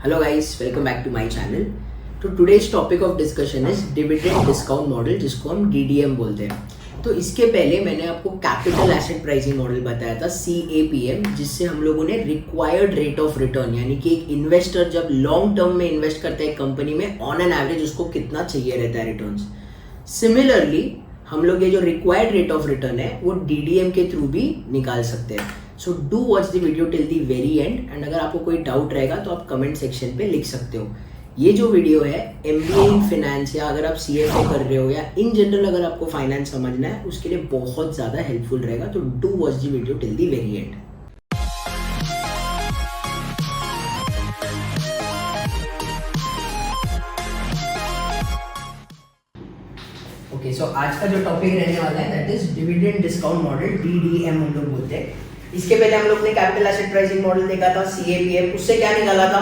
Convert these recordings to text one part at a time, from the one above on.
Hello guys, welcome back to my channel. तो today's topic of discussion is dividend discount model, जिसको हम DDM बोलते हैं. तो इसके पहले मैंने आपको कैपिटल एसेट प्राइसिंग मॉडल बताया था CAPM, जिससे हम लोगों ने रिक्वायर्ड रेट ऑफ रिटर्न यानी कि एक इन्वेस्टर जब लॉन्ग टर्म में इन्वेस्ट करता है एक कंपनी में ऑन एन एवरेज उसको कितना चाहिए रहता है रिटर्न्स. सिमिलरली हम लोग ये जो रिक्वायर्ड रेट ऑफ रिटर्न है वो DDM के थ्रू भी निकाल सकते हैं. So do watch the video till the very and and अगर आपको कोई डाउट रहेगा तो आप कमेंट सेक्शन पे लिख सकते हो. ये जो वीडियो है MBA इन फाइनेंस या अगर आप CFA कर रहे हो या इन जनरल अगर आपको फाइनेंस समझना है उसके लिए बहुत ज़्यादा हेल्पफुल रहेगा. तो do watch the video till the very end. Okay, so आज का जो टॉपिक रहने वाला है that is dividend discount model, DDM हम लोग बोलते हैं. इसके पहले हम लोग ने कैपिटल एसेट प्राइसिंग मॉडल देखा था CAPM. उससे क्या निकाला था?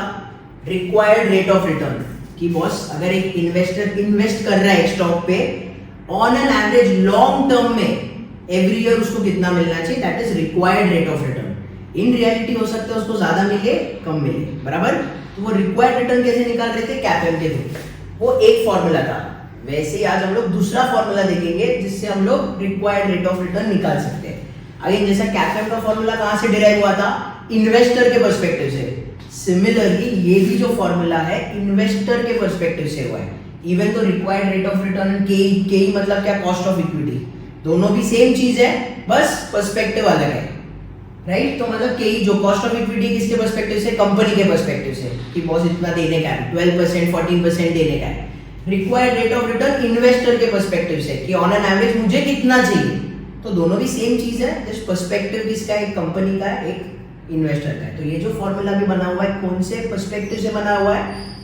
Required rate of return. कि बॉस अगर एक इन्वेस्टर इन्वेस्ट कर रहा है स्टॉक पे on an average long term में एवरी ईयर उसको कितना मिलना चाहिए, that is required rate of return. In reality हो सकता है उसको ज्यादा मिले कम मिले, बराबर. तो वो रिक्वायर्ड रिटर्न कैसे निकाल रहे थे? CAPM के थ्रू. वो एक फॉर्मूला था. वैसे ही आज हम लोग दूसरा फॉर्मूला देखेंगे जिससे हम लोग रिक्वायर्ड रेट ऑफ रिटर्न निकाल सकते हैं. अगेन जैसा CAPM का फॉर्मूला कहां से डिराइव हुआ था? इन्वेस्टर के पर्सपेक्टिव से. सिमिलरली ये भी जो फॉर्मूला है इन्वेस्टर के पर्सपेक्टिव से हुआ है. इवन तो required rate of return and के मतलब क्या? Cost of equity. दोनों भी सेम चीज है, बस पर्सपेक्टिव अलग है, राइट. तो मतलब के जो कॉस्ट ऑफ इक्विटी किसके पर्सपेक्टिव से? कंपनी के पर्सपेक्टिव से कि बॉस इतना देने का है, 12% 14% देने का है. Required rate of return investor के पर्सपेक्टिव से कि ऑन एन एवरेज मुझे कितना चाहिए. तो दोनों भी सेम चीज है, जस्ट पर्सपेक्टिव किसका है? एक कंपनी का है, एक इन्वेस्टर का है. तो ये जो फॉर्मूला भी बना हुआ है कौन से पर्सपेक्टिव से बना हुआ है?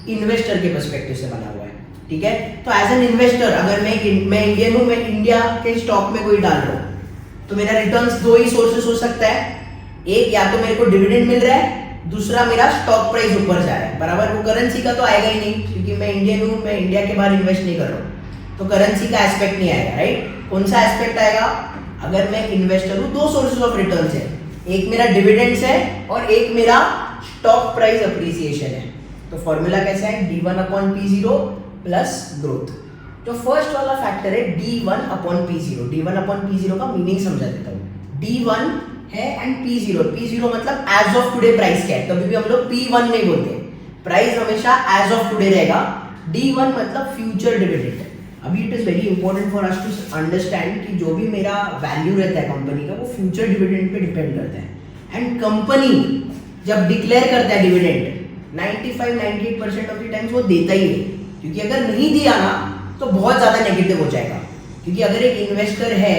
इन्वेस्टर के पर्सपेक्टिव से बना हुआ है, ठीक है. तो एज एन इन्वेस्टर अगर मैं इंडियन हूं, मैं इंडिया के स्टॉक में कोई डाल रहा हूं तो मेरा रिटर्न्स दो ही सोर्सेस हो सकता है. एक या तो मेरे को डिविडेंड मिल रहा है, दूसरा मेरा स्टॉक प्राइस ऊपर जा रहा है, बराबर. वो करेंसी का तो आएगा ही नहीं क्योंकि मैं इंडियन हूं, मैं इंडिया के बाहर इन्वेस्ट नहीं कर रहा हूं, तो करेंसी का एस्पेक्ट नहीं आएगा, राइट. कौन सा एस्पेक्ट आएगा? अगर मैं इन्वेस्टर हूं, दो सोर्सेज ऑफ रिटर्न्स है, एक मेरा डिविडेंड्स है और एक मेरा स्टॉक प्राइस अप्रिसिएशन है. तो फॉर्मूला कैसा है? D1/P0 plus growth. जो फर्स्ट वाला फैक्टर है D1/P0. D1/P0 का मीनिंग समझा देता हूं. D1 है एंड P0 मतलब एज ऑफ टुडे प्राइस क्या है. कभी भी हम लोग P1 नहीं बोलते, प्राइस हमेशा एज ऑफ टुडे रहेगा. D1 मतलब फ्यूचर डिविडेंड. अभी it is very important for us to understand कि जो भी मेरा वैल्यू रहता है कंपनी का वो फ्यूचर डिविडेंड पे डिपेंड करता है. एंड कंपनी जब डिक्लेयर करता है डिविडेंड 95-98% ऑफ द टाइम्स वो देता ही है, क्योंकि अगर नहीं दिया ना तो बहुत ज्यादा नेगेटिव हो जाएगा. क्योंकि अगर एक इन्वेस्टर है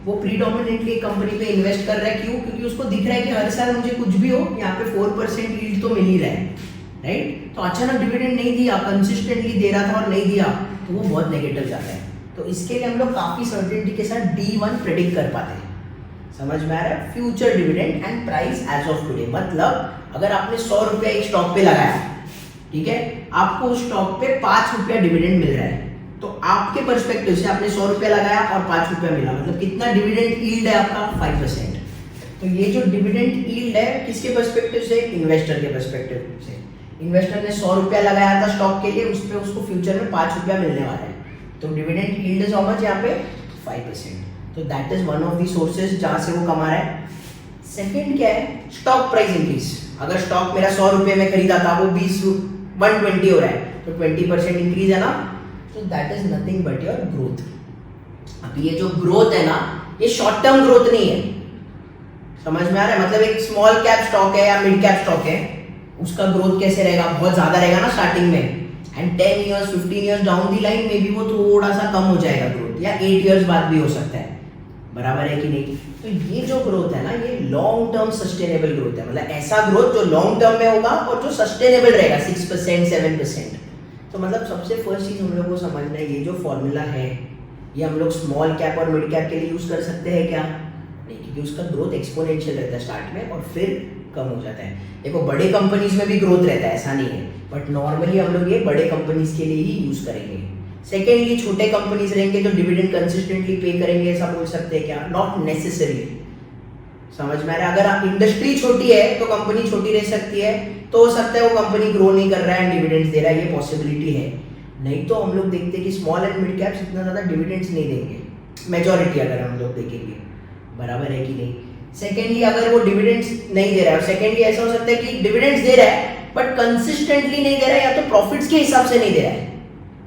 वो प्रीडोमिनेंटली कंपनी पे इन्वेस्ट कर रहा है, क्यों? क्योंकि उसको दिख रहा है कि हर साल मुझे कुछ भी हो यहाँ पे 4% यील्ड तो मिल ही रहा है, राइट. तो अचानक डिविडेंड नहीं दिया, कंसिस्टेंटली दे रहा था और नहीं दिया तो वो बहुत नेगेटिव जाता है. तो इसके लिए हम लोग काफी सर्टेनिटी के साथ D1 प्रेडिक्ट कर पाते हैं. समझ में आ रहा है? Future dividend and price as of today. मतलब अगर आपने 100 रुपया एक स्टॉक पे लगाया, ठीक है, आपको उस स्टॉक पे 5 रुपया डिविडेंड मिल रहा है, तो आपके पर्सपेक्टिव से आपने 100 रुपया लगाया और 5 रुपया मिला, मतलब कितना डिविडेंड यील्ड है आपका? 5%. तो ये जो डिविडेंड यील्ड है किसके पर्सपेक्टिव से? इन्वेस्टर के पर्सपेक्टिव से. इन्वेस्टर ने 100 रुपया लगाया था स्टॉक के लिए, उस पे उसको फ्यूचर में 5 रुपया मिलने वाला है. तो dividend yield is how much यहाँ पे? 5%. तो that is one of the sources जहां से वो कमा रहा है. सेकंड क्या है? Stock price increase. अगर स्टॉक मेरा 100 रुपये में खरीदा था वो 120 हो रहा है, तो 20% इंक्रीज है ना. तो that is nothing but your growth. अब ये जो ग्रोथ है ना, ये शॉर्ट टर्म ग्रोथ नहीं है. समझ में आ रहा है? मतलब एक स्मॉल कैप स्टॉक है या मिड कैप स्टॉक है, उसका ग्रोथ कैसे रहेगा? बहुत ज्यादा रहेगा ना स्टार्टिंग में, and 10 years 15 years down the line में भी वो थोड़ा सा कम हो जाएगा ग्रोथ, या 8 इयर्स बाद भी हो सकता है, बराबर है कि नहीं. तो ये जो ग्रोथ है ना, ये लॉन्ग टर्म सस्टेनेबल ग्रोथ है. मतलब ऐसा ग्रोथ जो लॉन्ग टर्म में होगा और जो सस्टेनेबल रहेगा 6% 7%. तो मतलब सबसे फर्स्ट चीज हम लोग को समझना है, ये जो फॉर्मूला है ये हम लोग स्मॉल कैप और मिड कैप के लिए यूज कर सकते हैं क्या? नहीं, क्योंकि उसका ग्रोथ एक्सपोनेंशियल रहता है स्टार्ट में और फिर कम हो जाता है. देखो बड़े कंपनीज में भी ग्रोथ रहता है, ऐसा नहीं है, बट नॉर्मली हम लोग ये बड़े कंपनीज के लिए ही यूज करेंगे. सेकेंडली छोटे कंपनीज रहेंगे तो डिविडेंड कंसिस्टेंटली पे करेंगे, ऐसा बोल सकते हैं क्या? Not necessary. समझ में आ रहा है? अगर इंडस्ट्री छोटी है तो कंपनी छोटी रह सकती है, तो हो सकता है वो कंपनी ग्रो नहीं कर रहा है, डिविडेंड्स दे रहा है, ये पॉसिबिलिटी है। नहीं तो हम लोग देखते हैं कि स्मॉल एंड मिड कैप्स इतना ज़्यादा डिविडेंड्स नहीं देंगे, मेजॉरिटी अगर हम लोग देखेंगे, बराबर है कि नहीं। सेकेंडली अगर वो डिविडेंड्स नहीं दे रहा है, और सेकेंडली ऐसा हो सकता है कि डिविडेंड्स दे रहा है बट कंसिस्टेंटली नहीं दे रहा है, या तो प्रॉफिट्स के हिसाब से नहीं दे रहा है।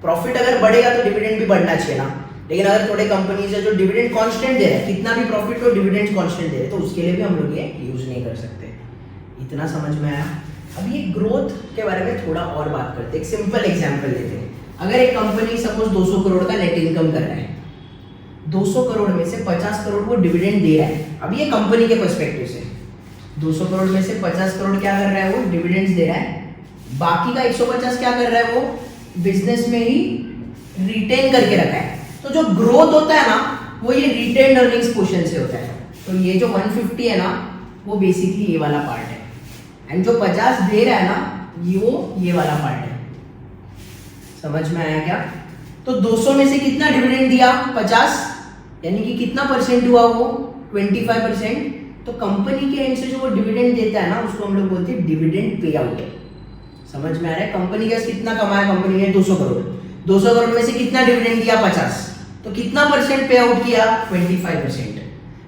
प्रॉफिट अगर बढ़ेगा तो डिविडेंड भी बढ़ना चाहिए ना, लेकिन अगर थोड़े कंपनीज है जो डिविडेंड कांस्टेंट दे रहे हैं, कितना भी प्रॉफिट हो डिविडेंड कांस्टेंट दे रहे हैं, तो उसके लिए भी हम लोग ये यूज नहीं कर सकते। इतना समझ में आया? अब ये ग्रोथ के बारे में थोड़ा और बात करते हैं, एक सिंपल एग्जांपल लेते हैं। अगर एक कंपनी सपोज 200 करोड़ का नेट इनकम कर रहा है, 200 करोड़ में से 50 करोड़ वो डिविडेंड दे रहा है। अब ये कंपनी के पर्सपेक्टिव से 200 करोड़ में से 50 करोड़ क्या कर रहा है, वो डिविडेंड्स दे रहा है, बाकी का 150 क्या कर रहा है, वो बिजनेस में ही रिटेन करके रखा है। तो जो ग्रोथ होता है ना, वो ये रिटेन अर्निंग्स पोर्शन से होता है। तो ये जो 150 है ना, वो बेसिकली ये वाला पार्ट है, एंड जो 50 दे रहा है ना, ये वाला पार्ट है। समझ में आया क्या? तो 200 में से कितना डिविडेंड दिया, 50, यानी कि कितना परसेंट हुआ वो, 25%। तो कंपनी के एंड से जो वो डिविडेंड देता है ना, उसको हम लोग बोलते हैं डिविडेंड पे आउट। समझ में आ रहा है? कंपनी का कितना कमाया, कंपनी ने 200 करोड़, 200 करोड़ में से कितना डिविडेंड दिया, 50, तो कितना परसेंट पे आउट किया, 25%।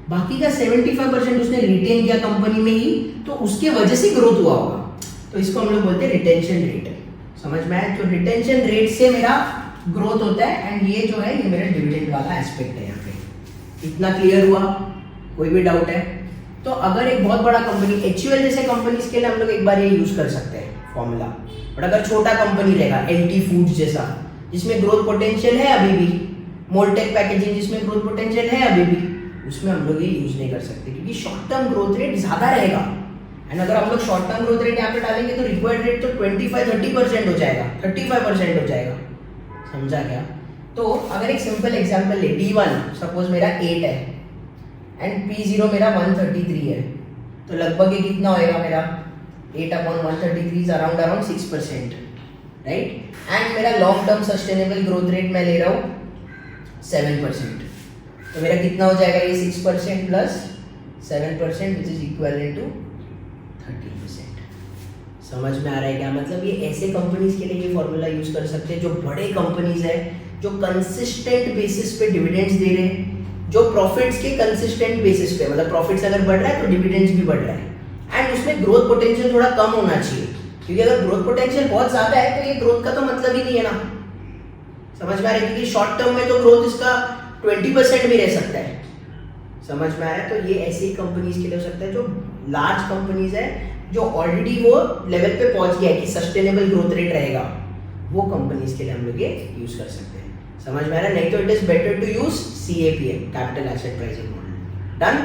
बाकी का 75% उसने रिटेन किया कंपनी में ही, तो उसके वजह से ग्रोथ हुआ होगा। तो इसको हम लोग बोलते हैं रिटेंशन रेट। समझ में आया? तो रिटेंशन रेट से मेरा ग्रोथ होता है, एंड ये जो है ये मेरा डिविडेंड वाला एस्पेक्ट है यहाँ पे। इतना क्लियर हुआ? कोई भी डाउट है? तो अगर एक बहुत बड़ा कंपनी, HUL जैसे कंपनीज के लिए हम लोग एक बार ये यूज कर सकते हैं फॉर्मूला, बट अगर छोटा कंपनी रहेगा, LT फूड्स जैसा, जिसमें ग्रोथ पोटेंशियल है अभी भी, मोल्टेक पैकेजिंग जिसमें ग्रोथ पोटेंशियल है अभी भी, उसमें हम लोग ये यूज नहीं कर सकते, क्योंकि शॉर्ट टर्म ग्रोथ रेट ज्यादा रहेगा। एंड अगर हम लोग शॉर्ट टर्म ग्रोथ रेट यहाँ पे डालेंगे तो रिक्वायर्ड रेट तो 25-30% हो जाएगा, 35% हो जाएगा। समझा क्या? तो अगर एक सिंपल एग्जांपल ले, D1 सपोज मेरा 8 है एंड P0 मेरा 133 है, तो लगभग ये कितना होएगा मेरा, 8/133 इज अराउंड 6%, राइट। एंड मेरा long term sustainable growth rate मैं ले रहा हूँ 7%, तो मेरा कितना हो जाएगा, ये 6% plus 7% which is equal to 30%। समझ में आ रहा है क्या? मतलब ये ऐसे कंपनीज के लिए ये फॉर्मूला यूज कर सकते हैं जो बड़े कंपनीज है, जो कंसिस्टेंट बेसिस पे डिविडेंड्स दे रहे हैं, जो प्रॉफिट्स के कंसिस्टेंट बेसिस पे, मतलब प्रॉफिट्स अगर बढ़ रहा है तो डिविडेंड्स भी बढ़ रहा है, एंड उसमें ग्रोथ पोटेंशियल थोड़ा कम होना चाहिए, क्योंकि अगर ग्रोथ पोटेंशियल बहुत ज्यादा है तो ये ग्रोथ का तो मतलब ही नहीं है ना। समझ में आ रहा है? क्योंकि शॉर्ट टर्म में तो ग्रोथ इसका 20% भी रह सकता है। समझ में आया? तो ये ऐसी कंपनीज के लिए हो सकता है जो लार्ज कंपनीज है, जो ऑलरेडी वो लेवल पे पहुंच गया है कि सस्टेनेबल ग्रोथ रेट रहेगा, वो कंपनीज के लिए हम लोग ये यूज कर सकते हैं। समझ में आ रहा है? नहीं तो it is better to use CAPM, capital asset pricing model. Done?